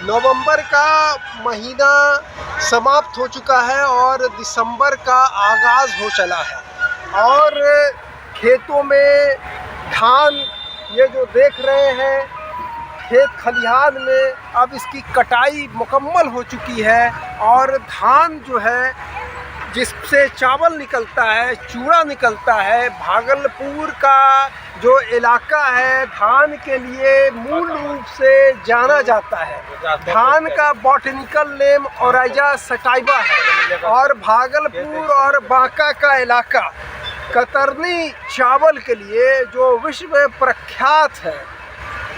नवंबर का महीना समाप्त हो चुका है और दिसंबर का आगाज़ हो चला है और खेतों में धान ये जो देख रहे हैं खेत खलिहान में अब इसकी कटाई मुकम्मल हो चुकी है और धान जो है जिससे चावल निकलता है, चूड़ा निकलता है, भागलपुर का जो इलाका है धान के लिए मूल रूप से जाना जाता है। धान का बॉटनिकल नेम ओराइजा सटाइवा है और भागलपुर और बांका का इलाका कतरनी चावल के लिए जो विश्व में प्रख्यात है,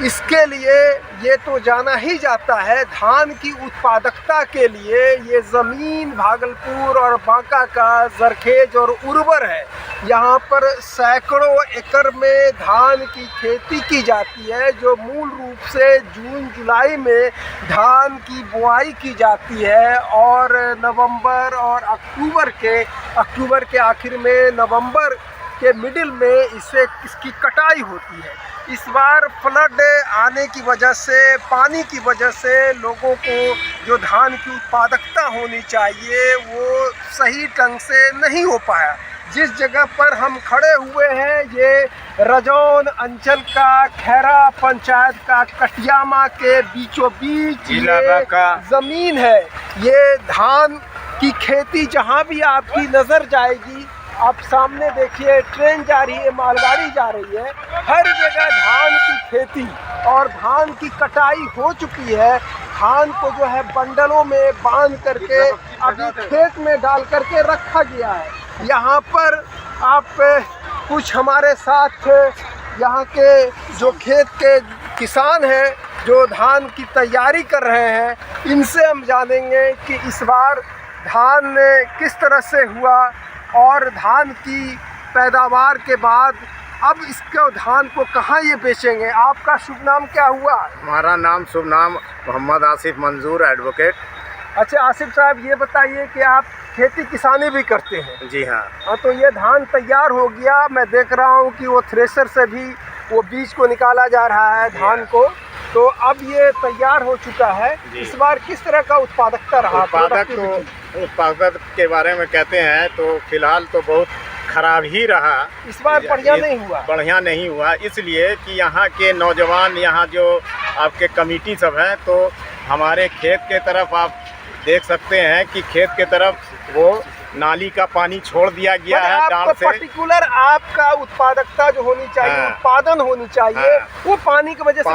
इसके लिए ये तो जाना ही जाता है। धान की उत्पादकता के लिए ये ज़मीन भागलपुर और बांका का ज़रखेज़ और उर्वर है। यहाँ पर सैकड़ों एकड़ में धान की खेती की जाती है, जो मूल रूप से जून जुलाई में धान की बुआई की जाती है और नवंबर और अक्टूबर के आखिर में, नवंबर के मिडिल में इसकी कटाई होती है। इस बार फ्लड आने की वजह से, पानी की वजह से लोगों को जो धान की उत्पादकता होनी चाहिए वो सही ढंग से नहीं हो पाया। जिस जगह पर हम खड़े हुए हैं ये रजौन अंचल का खैरा पंचायत का कटियामा के बीचों बीच ये ज़मीन है। ये धान की खेती जहाँ भी आपकी नज़र जाएगी, आप सामने देखिए ट्रेन जा रही है, मालगाड़ी जा रही है, हर जगह धान की खेती और धान की कटाई हो चुकी है। धान को जो है बंडलों में बांध करके अभी खेत में डाल करके रखा गया है। यहाँ पर आप कुछ हमारे साथ यहाँ के जो खेत के किसान हैं जो धान की तैयारी कर रहे हैं, इनसे हम जानेंगे कि इस बार धान किस तरह से हुआ और धान की पैदावार के बाद अब इसको धान को कहाँ ये बेचेंगे। आपका शुभ नाम क्या हुआ? हमारा नाम शुभ नाम मोहम्मद आसिफ मंजूर एडवोकेट। अच्छा आसिफ साहब, ये बताइए कि आप खेती किसानी भी करते हैं? जी हाँ। तो ये धान तैयार हो गया, मैं देख रहा हूँ कि वो थ्रेशर से भी वो बीज को निकाला जा रहा है धान को, तो अब ये तैयार हो चुका है। इस बार किस तरह का उत्पादकता रहा? उत्पादक के बारे में कहते हैं तो फिलहाल तो बहुत खराब ही रहा। इस बार बढ़िया नहीं हुआ इसलिए कि यहाँ के नौजवान, यहाँ जो आपके कमेटी सब हैं, तो हमारे खेत के तरफ आप देख सकते हैं कि खेत के तरफ वो नाली का पानी छोड़ दिया गया है डाल से। पर्टिकुलर आपका उत्पादकता जो होनी चाहिए, उत्पादन होनी चाहिए, वो पानी की वजह से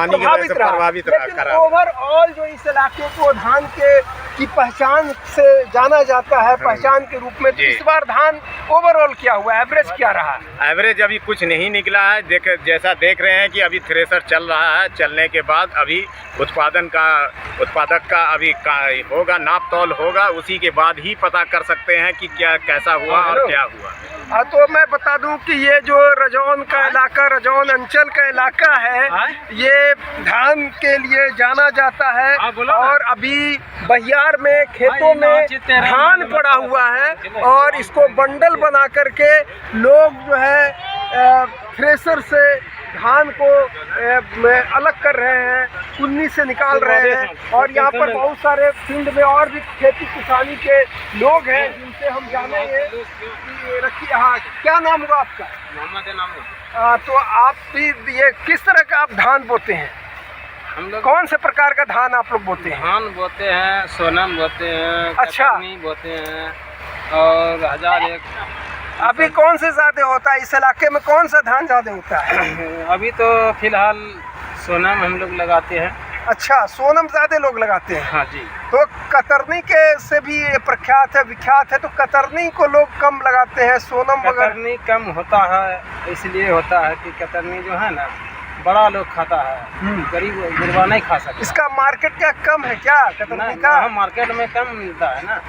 प्रभावित रहा। लेकिन ओवरऑल जो इस इलाके को धान की पहचान से जाना जाता है, पहचान के रूप में, तो इस बार धान ओवरऑल क्या हुआ, एवरेज क्या रहा? एवरेज अभी कुछ नहीं निकला है। जैसा देख रहे हैं कि अभी थ्रेशर चल रहा है, चलने के बाद अभी उत्पादक का अभी होगा, नाप तौल होगा, उसी के बाद ही पता कर सकते हैं कि क्या कैसा हुआ और क्या हुआ। हाँ, तो मैं बता दूं कि ये जो रजौन का इलाका, रजौन अंचल का इलाका है, ये धान के लिए जाना जाता है और अभी बहियार में खेतों में धान पड़ा हुआ है और इसको बंडल बना करके लोग जो है थ्रेशर से धान को अलग कर रहे हैं, कुन्नी से निकाल रहे हैं। और यहाँ पर बहुत सारे फील्ड में और भी खेती किसानी के लोग हैं जिनसे हम जानेंगे। रखिए, हाँ, क्या नाम हुआ आपका? मोहम्मद नाम। तो आप भी ये किस तरह का आप धान बोते हैं? हम लोग कौन से प्रकार का धान आप लोग बोते हैं? धान बोते हैं, सोनम बोते हैं, अच्छा, बोते हैं और 1001। अभी कौन से ज़्यादा होता है इस इलाके में, कौन सा धान ज़्यादा होता है? अभी तो फिलहाल सोनम हम लोग लगाते हैं। अच्छा, सोनम ज़्यादा लोग लगाते हैं? हाँ जी। तो कतरनी के से भी प्रख्यात है, विख्यात है, तो कतरनी को लोग कम लगाते हैं, सोनम कतरनी कम होता है। इसलिए होता है कि कतरनी जो है ना बड़ा लोग खाता है, गरीब गुरबा नहीं खा सकता। इसका मार्केट क्या कम है क्या कतरनी का? मार्केट में कम मिलता है ना,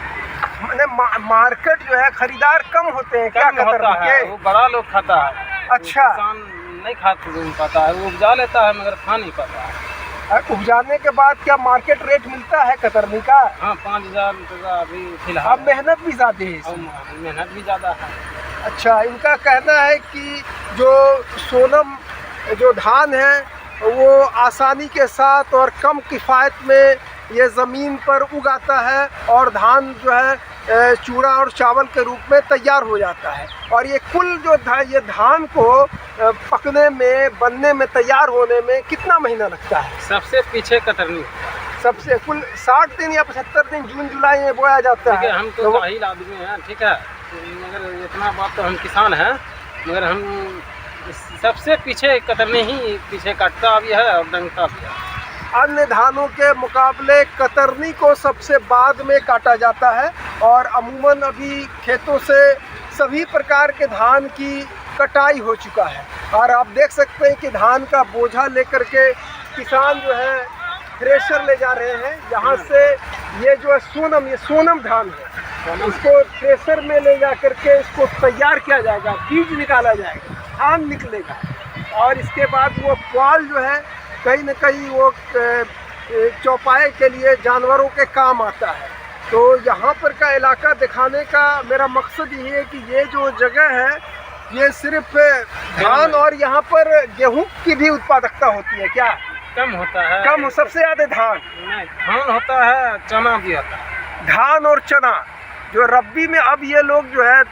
मार्केट जो है खरीदार कम होते हैं क्या कतरनी के? वो बड़ा लोग खाता है। अच्छा, किसान नहीं खा पाता है, वो उपजा लेता है मगर खा नहीं पाता है। उपजाने के बाद क्या मार्केट रेट मिलता है कतरनी का? हाँ, 5000 अभी फिलहाल। अब मेहनत भी ज़्यादा है, मेहनत भी ज़्यादा है। अच्छा, इनका कहना है कि जो सोनम जो धान है वो आसानी के साथ और कम किफ़ायत में ये ज़मीन पर उगाता है और धान जो है चूड़ा और चावल के रूप में तैयार हो जाता है। और ये कुल जो ये धान को पकने में, बनने में, तैयार होने में कितना महीना लगता है? सबसे पीछे कतरनी, सबसे कुल 60 दिन या 75 दिन जून जुलाई में बोया जाता है। हम तो जाहिल आदमी हैं, ठीक है, मगर इतना बात तो हम किसान हैं, मगर हम सबसे पीछे कतरनी ही पीछे काटता भी है और डंगता भी है। अन्य धानों के मुकाबले कतरनी को सबसे बाद में काटा जाता है और अमूमन अभी खेतों से सभी प्रकार के धान की कटाई हो चुका है। और आप देख सकते हैं कि धान का बोझा लेकर के किसान जो है थ्रेशर ले जा रहे हैं। यहाँ से ये जो है सोनम, ये सोनम धान है, इसको थ्रेशर में ले जा करके इसको तैयार किया जाएगा, बीज निकाला जाएगा, धान निकलेगा और इसके बाद वो पुआल जो है कहीं न कहीं वो चौपाए के लिए जानवरों के काम आता है। तो यहाँ पर का इलाका दिखाने का मेरा मकसद ये है कि ये जो जगह है ये सिर्फ धान और यहाँ पर गेहूँ की भी उत्पादकता होती है क्या? कम होता है, कम, सबसे ज़्यादा धान। नहीं, धान होता है, चना भी होता है। धान और चना जो रब्बी में, अब ये लोग जो है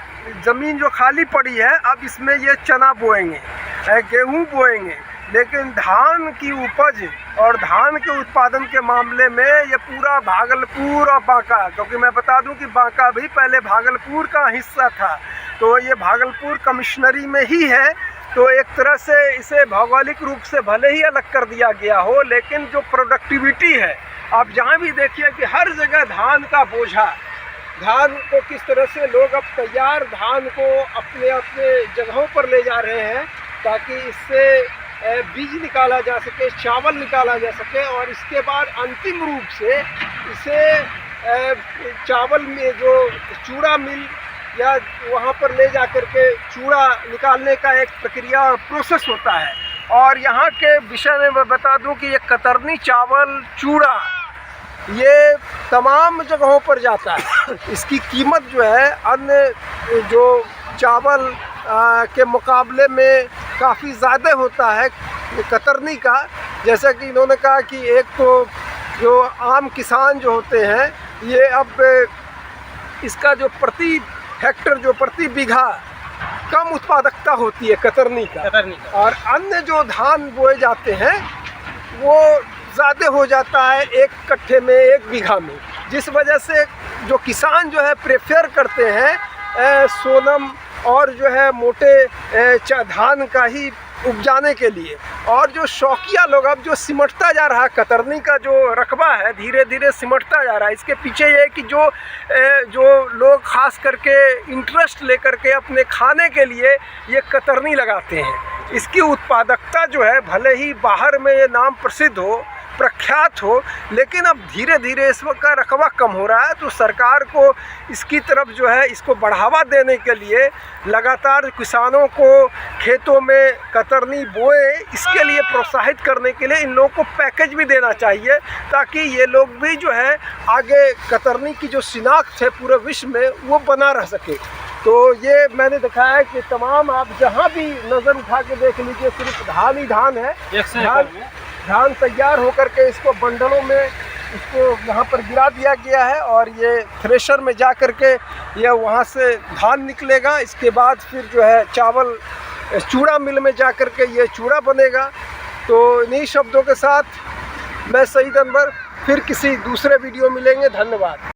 ज़मीन जो खाली पड़ी है अब इसमें ये चना बोएंगे, गेहूँ बोएंगे। लेकिन धान की उपज और धान के उत्पादन के मामले में ये पूरा भागलपुर और बांका, क्योंकि मैं बता दूं कि बांका भी पहले भागलपुर का हिस्सा था, तो ये भागलपुर कमिश्नरी में ही है। तो एक तरह से इसे भौगोलिक रूप से भले ही अलग कर दिया गया हो, लेकिन जो प्रोडक्टिविटी है, आप जहाँ भी देखिए कि हर जगह धान का बोझा, धान को किस तरह से लोग अब तैयार धान को अपने अपने जगहों पर ले जा रहे हैं ताकि इससे बीज निकाला जा सके, चावल निकाला जा सके और इसके बाद अंतिम रूप से इसे चावल में जो चूड़ा मिल या वहाँ पर ले जा कर के चूड़ा निकालने का एक प्रक्रिया और प्रोसेस होता है। और यहाँ के विषय में मैं बता दूं कि ये कतरनी चावल, चूड़ा, ये तमाम जगहों पर जाता है। इसकी कीमत जो है अन्य जो चावल के मुकाबले में काफ़ी ज़्यादा होता है कतरनी का। जैसा कि इन्होंने कहा कि एक तो जो आम किसान जो होते हैं ये अब इसका जो प्रति हेक्टर, जो प्रति बीघा कम उत्पादकता होती है कतरनी का, और अन्य जो धान बोए जाते हैं वो ज़्यादा हो जाता है एक कट्ठे में, एक बीघा में, जिस वजह से जो किसान जो है प्रेफर करते हैं सोनम और जो है मोटे धान का ही उपजाने के लिए। और जो शौकिया लोग, अब जो सिमटता जा रहा है कतरनी का जो रकबा है, धीरे धीरे सिमटता जा रहा है। इसके पीछे ये है कि जो लोग खास करके इंटरेस्ट लेकर के अपने खाने के लिए ये कतरनी लगाते हैं। इसकी उत्पादकता जो है भले ही बाहर में ये नाम प्रसिद्ध हो, प्रख्यात हो, लेकिन अब धीरे धीरे इसका रकबा कम हो रहा है। तो सरकार को इसकी तरफ जो है इसको बढ़ावा देने के लिए लगातार किसानों को खेतों में कतरनी बोए, इसके लिए प्रोत्साहित करने के लिए इन लोगों को पैकेज भी देना चाहिए ताकि ये लोग भी जो है आगे कतरनी की जो शिनाख्त है पूरे विश्व में वो बना रह सके। तो ये मैंने दिखाया कि तमाम, आप जहाँ भी नज़र उठा के देख लीजिए सिर्फ धान ही धान है। धान तैयार होकर के इसको बंडलों में इसको यहाँ पर गिरा दिया गया है और ये थ्रेशर में जा कर के ये वहाँ से धान निकलेगा। इसके बाद फिर जो है चावल चूड़ा मिल में जा कर के ये चूड़ा बनेगा। तो इन्हीं शब्दों के साथ मैं सईद अनवर, फिर किसी दूसरे वीडियो मिलेंगे। धन्यवाद।